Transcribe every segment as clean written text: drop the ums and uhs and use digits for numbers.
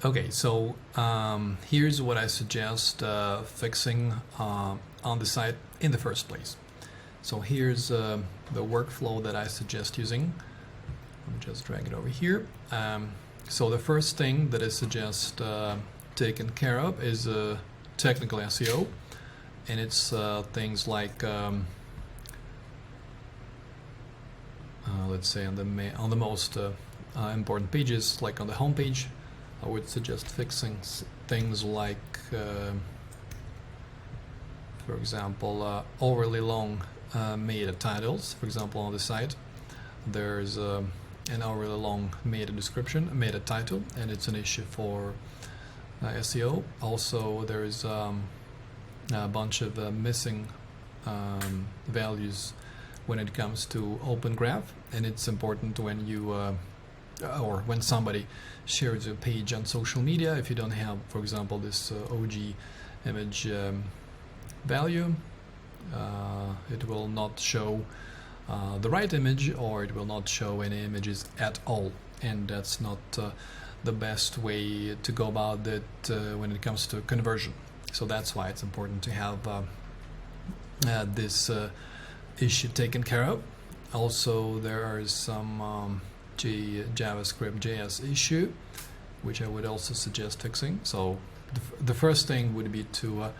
Okay, so here's what I suggest fixing on the site in the first place. So here's the workflow that I suggest using. Let me just drag it over here. So the first thing that I suggest taking care of is technical SEO, and it's things like let's say on the most important pages, like on the home page. I would suggest fixing things like, for example, overly long meta titles. For example, on the site, there's an overly long meta description, meta title, and it's an issue for SEO. Also, there is a bunch of missing values when it comes to Open Graph, and it's important when you or when somebody shares a page on social media. If you don't have, for example, this OG image value, it will not show the right image, or it will not show any images at all, and that's not the best way to go about it when it comes to conversion. So that's why it's important to have this issue taken care of. Also, there are some JavaScript JS issue, which I would also suggest fixing. So the first thing would be to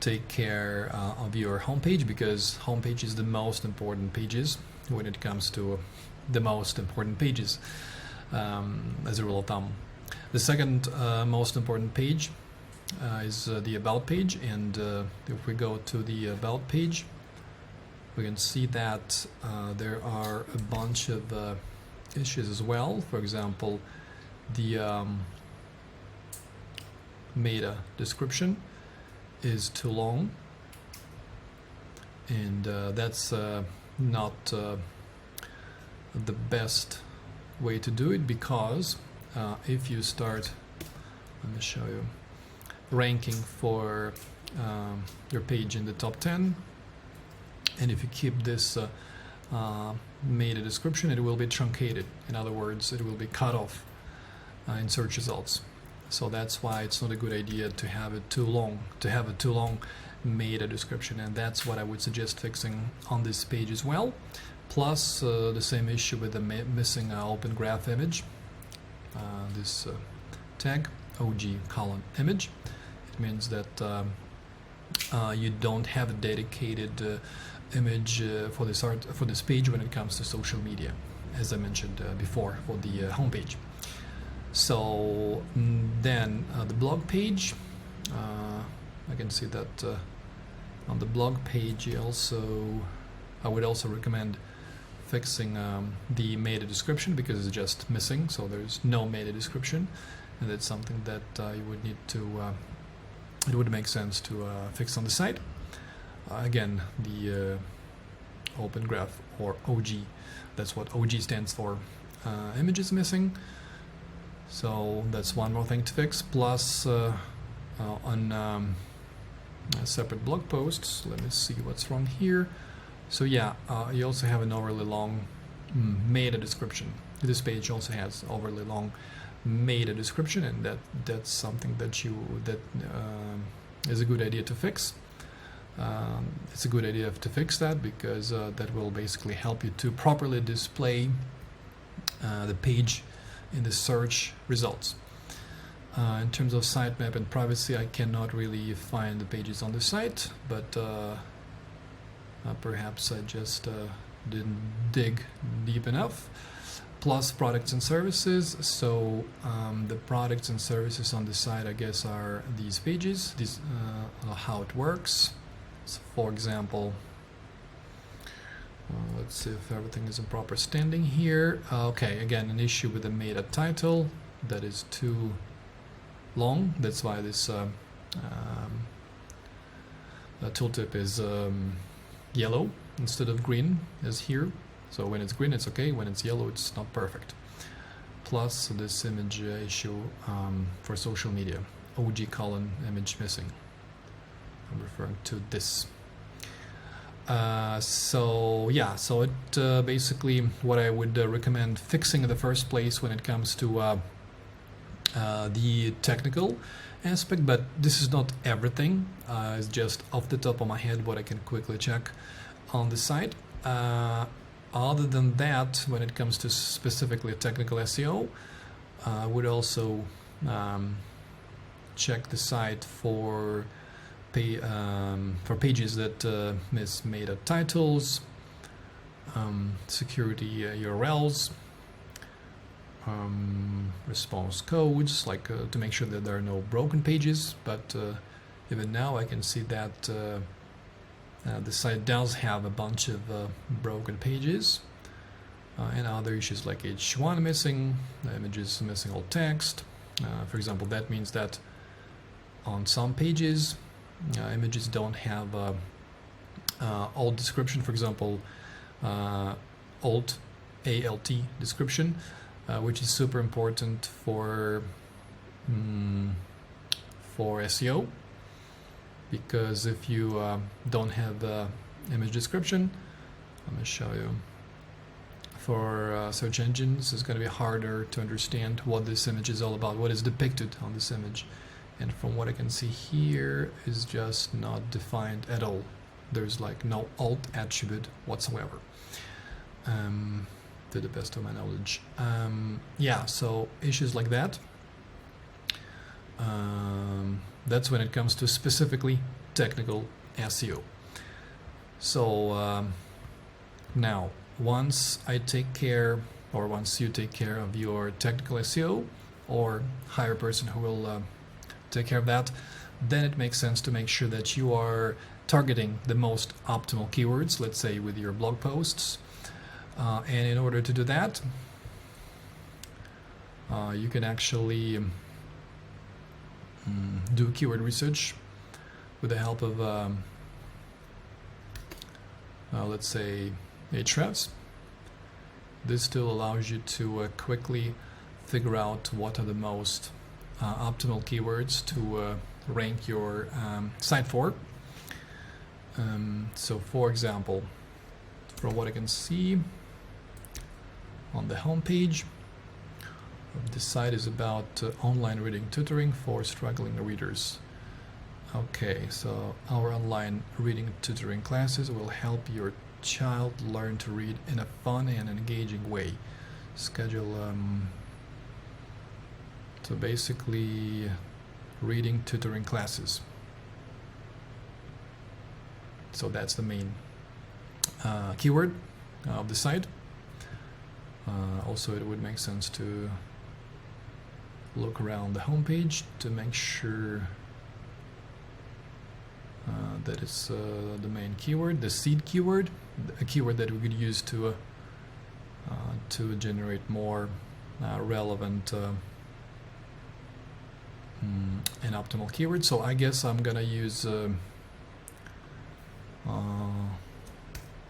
take care of your homepage, because homepage is the most important pages when it comes to the most important pages, as a rule of thumb. The second most important page is the About page, and if we go to the About page, we can see that there are a bunch of issues as well. For example, the meta description is too long, and that's not the best way to do it, because if you start, let me show you, ranking for your page in the top 10, and if you keep this meta description, it will be truncated. In other words, it will be cut off in search results. So that's why it's not a good idea to have it too long, meta description, and that's what I would suggest fixing on this page as well. Plus the same issue with the missing Open Graph image, this tag OG:image. It means that you don't have a dedicated image for this page when it comes to social media, as I mentioned before, for the homepage. So then the blog page, I can see that on the blog page I would also recommend fixing the meta description, because it's just missing, so there's no meta description, and that's something that you would need to it would make sense to fix on the site. Again, the Open Graph, or OG, that's what OG stands for, image is missing. So that's one more thing to fix. Plus on separate blog posts, let me see what's wrong here. So yeah, you also have an overly long meta description. This page also has overly long meta description, and that's something that is a good idea to fix. It's a good idea to fix that, because that will basically help you to properly display the page in the search results. In terms of sitemap and privacy, I cannot really find the pages on the site, but perhaps I just didn't dig deep enough. Plus products and services. So the products and services on the site, I guess, are these pages. These how it works. So for example, let's see if everything is in proper standing here. Okay, again, an issue with the meta title that is too long. That's why this tooltip is yellow instead of green as here. So when it's green, it's okay. When it's yellow, it's not perfect. Plus this image issue for social media, OG:image missing. I'm referring to this. So yeah, so it basically what I would recommend fixing in the first place when it comes to the technical aspect, but this is not everything. It's just off the top of my head what I can quickly check on the site. Other than that, when it comes to specifically technical SEO, I would also check the site for pages that is made of titles, security URLs, response codes, like to make sure that there are no broken pages. But even now I can see that the site does have a bunch of broken pages, and other issues like H1 missing, images missing all text. For example, that means that on some pages images don't have alt description, for example alt description, which is super important for SEO, because if you don't have the image description, I'm going to show you, for search engines it's going to be harder to understand what this image is all about, what is depicted on this image. And from what I can see here, is just not defined at all. There's like no alt attribute whatsoever, to the best of my knowledge. Yeah, so issues like that. That's when it comes to specifically technical SEO. So now, once I take care, or once you take care of your technical SEO, or hire a person who will take care of that, then it makes sense to make sure that you are targeting the most optimal keywords, let's say with your blog posts. And in order to do that, you can actually do keyword research with the help of let's say Ahrefs. This tool allows you to quickly figure out what are the most optimal keywords to rank your site for. So for example, from what I can see on the home page, this site is about online reading tutoring for struggling readers. Okay, so our online reading tutoring classes will help your child learn to read in a fun and engaging way. Schedule so basically reading tutoring classes. So that's the main keyword of the site. Also, it would make sense to look around the homepage to make sure that it's the main keyword, the seed keyword, a keyword that we could use to generate more relevant and optimal keywords. So I guess I'm gonna use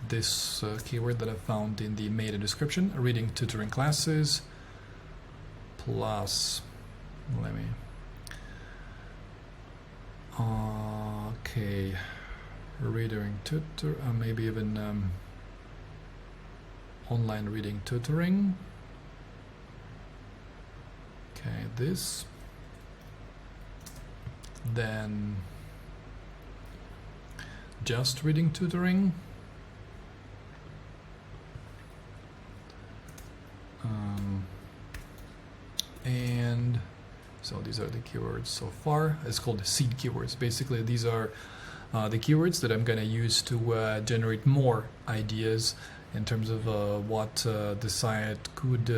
this keyword that I found in the meta description, reading tutoring classes, plus, let me, okay, reading tutor, maybe even online reading tutoring. Okay, this, then just reading tutoring, and so these are the keywords so far. It's called seed keywords. Basically, these are the keywords that I'm going to use to generate more ideas in terms of what the site could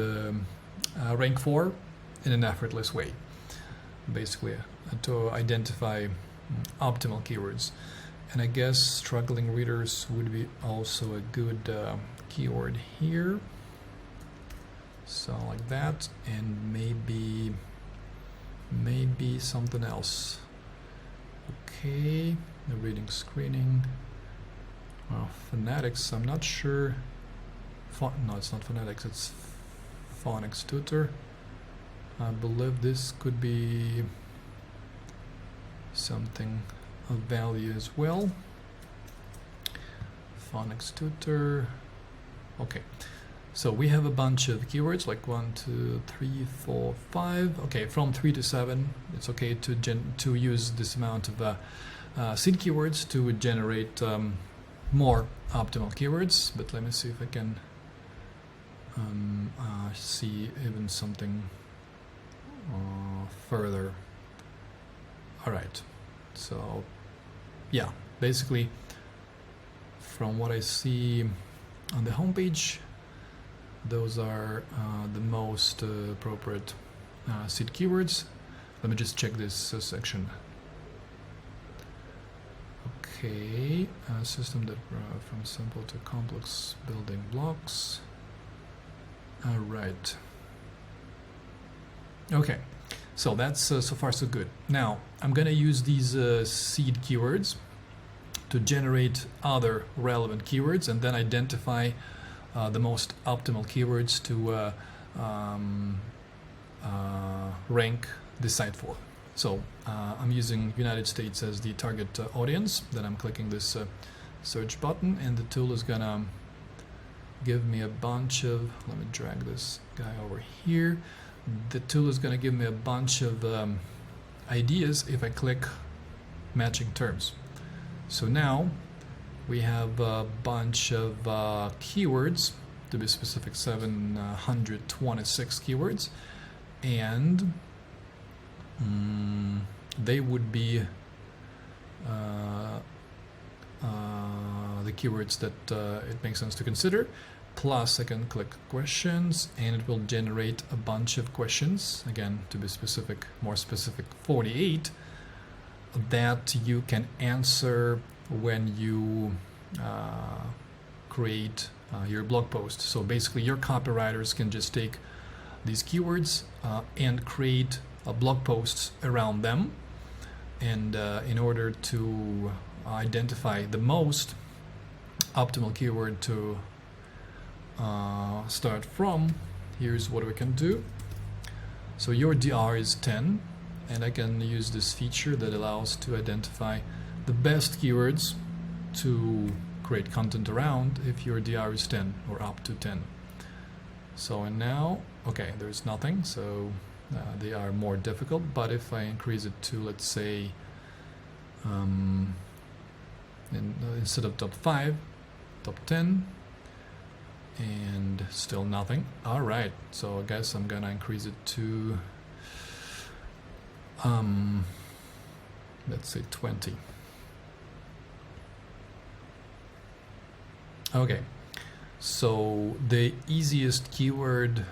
rank for in an effortless way. Basically, to identify optimal keywords. And I guess struggling readers would be also a good keyword here. So like that, and maybe something else. Okay, the reading screening. Well, phonetics, I'm not sure. No, it's not phonetics, it's phonics tutor. I believe this could be something of value as well. Phonics tutor. Okay, So we have a bunch of keywords like 1, 2, 3, 4, 5. Okay, from 3 to 7, it's okay to use this amount of seed keywords to generate more optimal keywords. But let me see if I can see even something further. All right, so yeah, basically from what I see on the homepage, those are the most appropriate seed keywords. Let me just check this section. Okay, system that from simple to complex building blocks. All right. Okay, so that's so far so good. Now I'm gonna use these seed keywords to generate other relevant keywords and then identify the most optimal keywords to rank the site for. So I'm using United States as the target audience. Then I'm clicking this search button, and the tool is gonna give me a bunch of, let me drag this guy over here. The tool is gonna give me a bunch of ideas if I click matching terms. So now we have a bunch of keywords, to be specific 726 keywords, and they would be the keywords that it makes sense to consider. Plus I can click questions and it will generate a bunch of questions, again to be specific, more specific, 48, that you can answer when you create your blog post. So basically your copywriters can just take these keywords and create blog posts around them, and in order to identify the most optimal keyword to start from, here's what we can do. So your DR is 10, and I can use this feature that allows to identify the best keywords to create content around if your DR is 10 or up to 10. So and now, okay, there's nothing, so they are more difficult, but if I increase it to, let's say, instead of top 5, top 10, and still nothing. All right, so I guess I'm gonna increase it to let's say 20. Okay, so the easiest keyword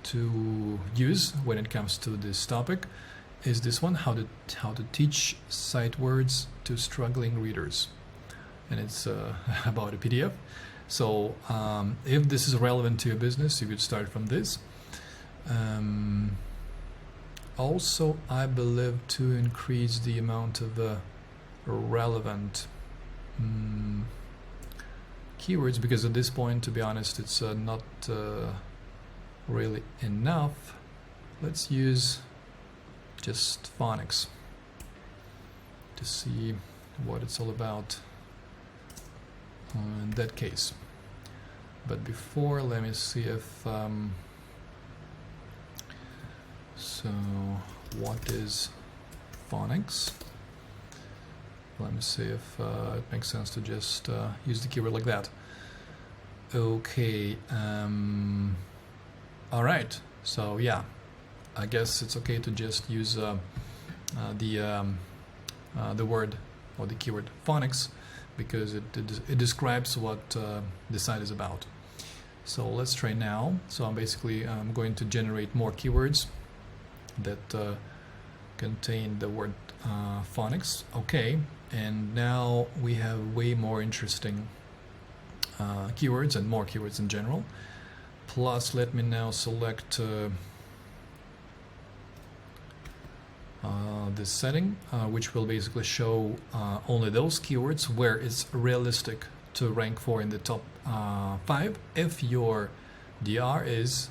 to use when it comes to this topic is this one: how to teach sight words to struggling readers, and it's about a PDF. So if this is relevant to your business, you could start from this. Also, I believe to increase the amount of relevant keywords, because at this point, to be honest, it's not really enough. Let's use just phonics to see what it's all about in that case. But before, let me see if so what is phonics? Let me see if it makes sense to just use the keyword like that. Okay, all right, so yeah, I guess it's okay to just use the word or the keyword phonics, because it describes what the site is about. So let's try now. So I'm basically going to generate more keywords that contain the word phonics. Okay, and now we have way more interesting keywords and more keywords in general. Plus, let me now select this setting, which will basically show only those keywords where it's realistic to rank for in the top 5 if your DR is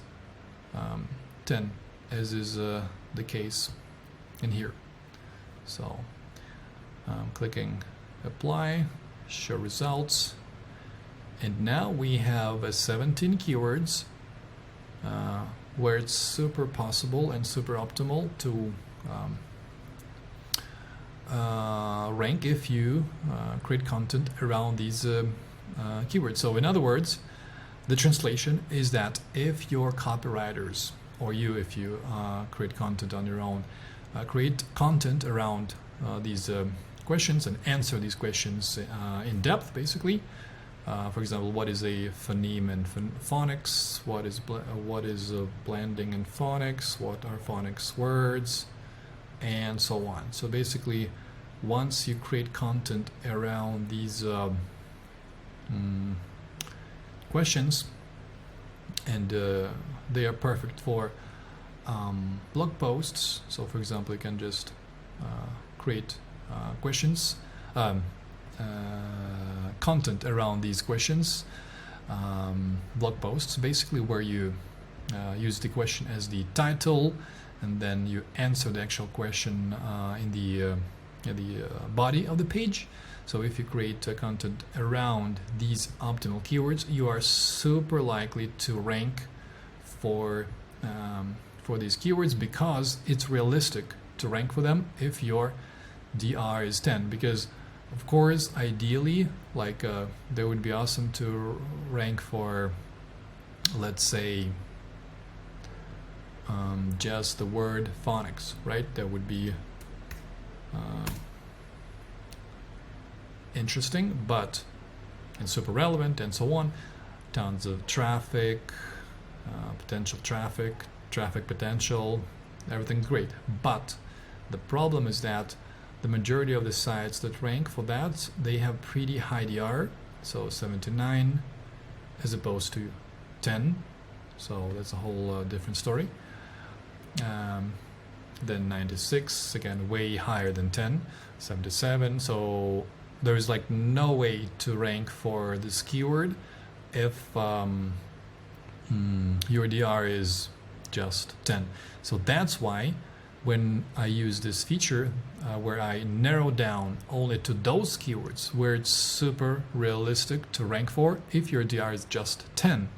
10, as is the case in here. So I'm clicking apply, show results, And now we have 17 keywords where it's super possible and super optimal to rank if you create content around these keywords. So in other words, the translation is that if your copywriters, or you, if you create content on your own, create content around these questions and answer these questions in depth, basically. For example, what is a phoneme and phonics? What is blending and phonics? What are phonics words? And so on. So basically, once you create content around these questions, and they are perfect for blog posts. So for example, you can just create questions, content around these questions, blog posts, basically where you use the question as the title, and then you answer the actual question in the body of the page. So if you create content around these optimal keywords, you are super likely to rank for these keywords, because it's realistic to rank for them if your DR is 10. Because of course, ideally, like that would be awesome to rank for, let's say, just the word phonics, right? That would be interesting, but and super relevant and so on. Tons of traffic, potential traffic potential, everything's great. But the problem is that the majority of the sites that rank for that, they have pretty high DR, so 79 as opposed to 10. So that's a whole different story. Then 96, again way higher than 10, 77. So there is like no way to rank for this keyword if your DR is just 10. So that's why when I use this feature where I narrow down only to those keywords where it's super realistic to rank for if your DR is just 10.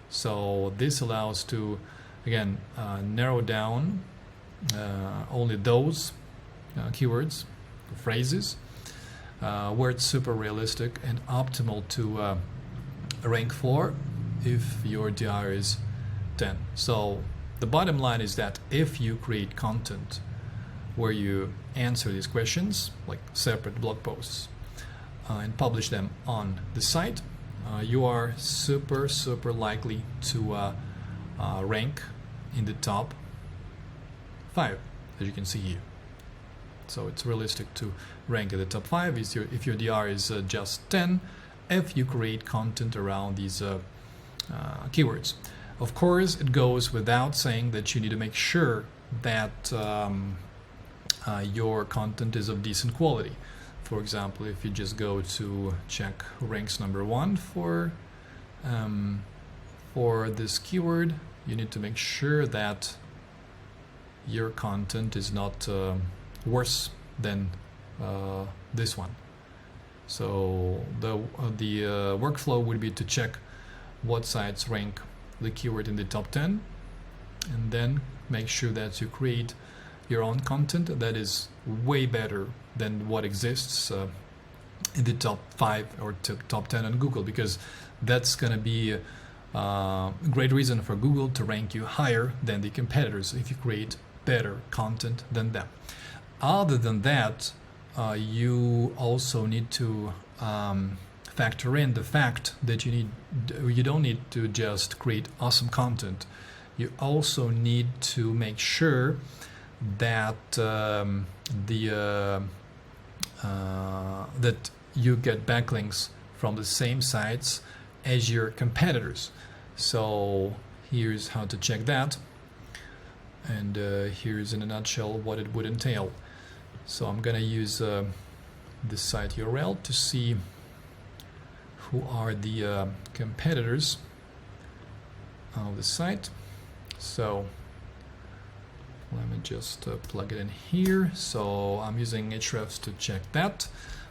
So this allows to, again, narrow down only those keywords, phrases, where it's super realistic and optimal to rank for if your DR is 10. So the bottom line is that if you create content where you answer these questions, like separate blog posts, and publish them on the site, you are super likely to rank in the top 5, as you can see here. So it's realistic to rank in the top 5 if your DR is just 10, if you create content around these keywords. Of course, it goes without saying that you need to make sure that your content is of decent quality. For example, if you just go to check who ranks number 1 for this keyword, you need to make sure that your content is not worse than this one. So the workflow would be to check what sites rank the keyword in the top 10, and then make sure that you create your own content that is way better than what exists in the top 5 or top 10 on Google, because that's going to be a great reason for Google to rank you higher than the competitors if you create better content than them. Other than that, you also need to factor in the fact that you don't need to just create awesome content. You also need to make sure that that you get backlinks from the same sites as your competitors. So here's how to check that, and here's in a nutshell what it would entail. So I'm gonna use this site URL to see who are the competitors of the site. So let me just plug it in here. So I'm using Ahrefs to check that.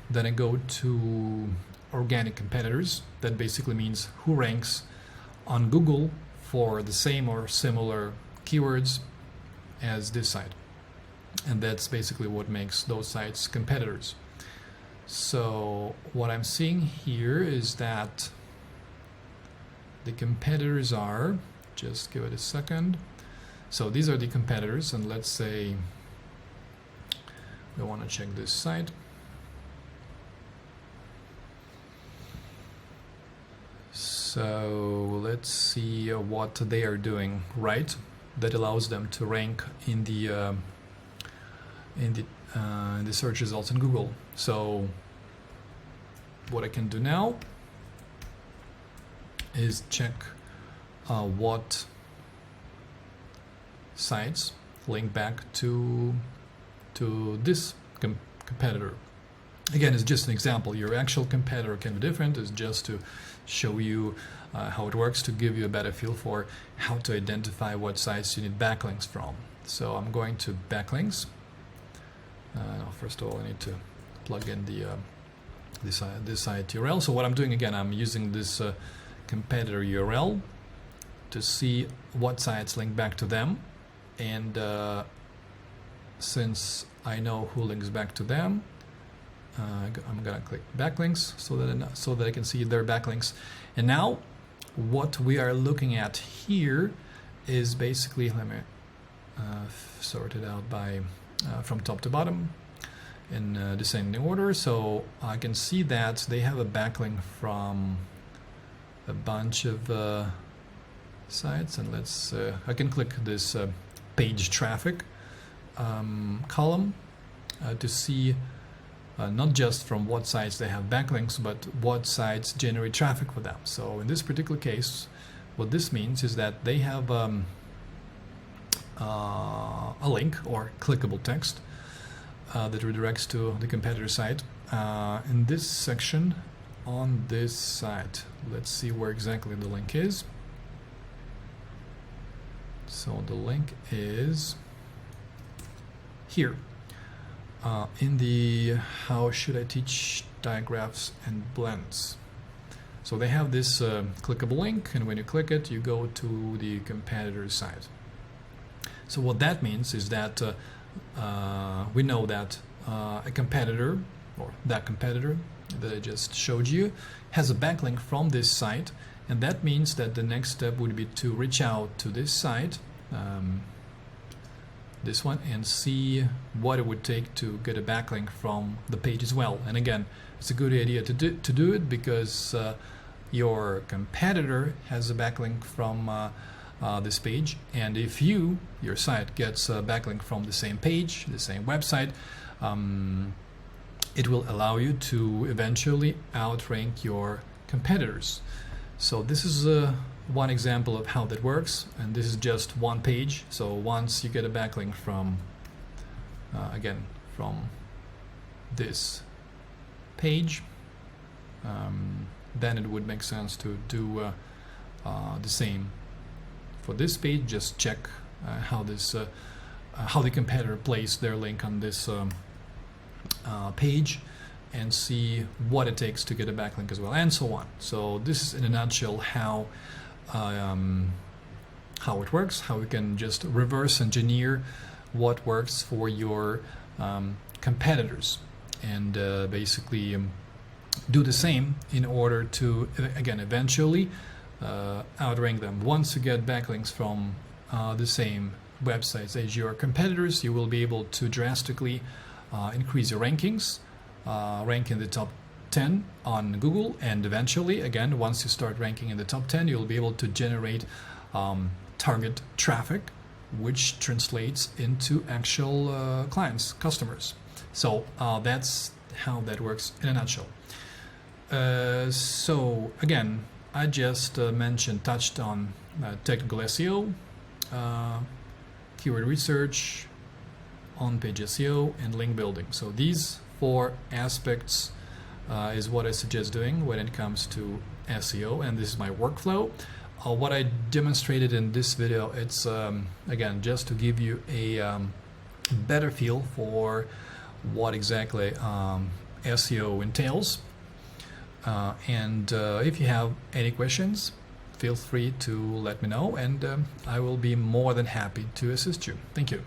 Then I go to organic competitors. That basically means who ranks on Google for the same or similar keywords as this site. And that's basically what makes those sites competitors. So what I'm seeing here is that the competitors are, just give it a second. So these are the competitors, and let's say we want to check this site. So let's see what they are doing right that allows them to rank in the search results in Google. So what I can do now is check what sites link back to this competitor. Again, it's just an example. Your actual competitor can be different. It's just to show you how it works, to give you a better feel for how to identify what sites you need backlinks from. So I'm going to backlinks. First of all, I need to plug in the this site URL. So what I'm doing, again, I'm using this competitor URL to see what sites link back to them, and since I know who links back to them, I'm gonna click backlinks so that I can see their backlinks. And now what we are looking at here is basically, let me sort it out by from top to bottom in descending order. So I can see that they have a backlink from a bunch of sites, and let's I can click this page traffic column to see not just from what sites they have backlinks, but what sites generate traffic for them. So in this particular case, what this means is that they have a link or clickable text that redirects to the competitor site. In this section on this site, let's see where exactly the link is. So the link is here in the how should I teach digraphs and blends. So they have this clickable link, and when you click it, you go to the competitor site. So what that means is that we know that a competitor, or that competitor that I just showed you, has a backlink from this site, and that means that the next step would be to reach out to this site, this one, and see what it would take to get a backlink from the page as well. And again, it's a good idea to do it because your competitor has a backlink from this page, and if your site gets a backlink from the same page, the same website, it will allow you to eventually outrank your competitors. So this is one example of how that works, and this is just one page. So once you get a backlink from again from this page, then it would make sense to do the same for this page. Just check how the competitor placed their link on this page, and see what it takes to get a backlink as well, and so on. So this is in a nutshell how it works, how we can just reverse engineer what works for your competitors, and basically do the same in order to, again, eventually outrank them. Once you get backlinks from the same websites as your competitors, you will be able to drastically increase your rankings, rank in the top 10 on Google, and eventually, again, once you start ranking in the top 10, you'll be able to generate target traffic, which translates into actual clients, customers. So that's how that works in a nutshell. So again, I just touched on technical SEO, keyword research, on-page SEO, and link building. So these 4 aspects is what I suggest doing when it comes to SEO, and this is my workflow. What I demonstrated in this video, it's again just to give you a better feel for what exactly SEO entails. And if you have any questions, feel free to let me know, and I will be more than happy to assist you. Thank you.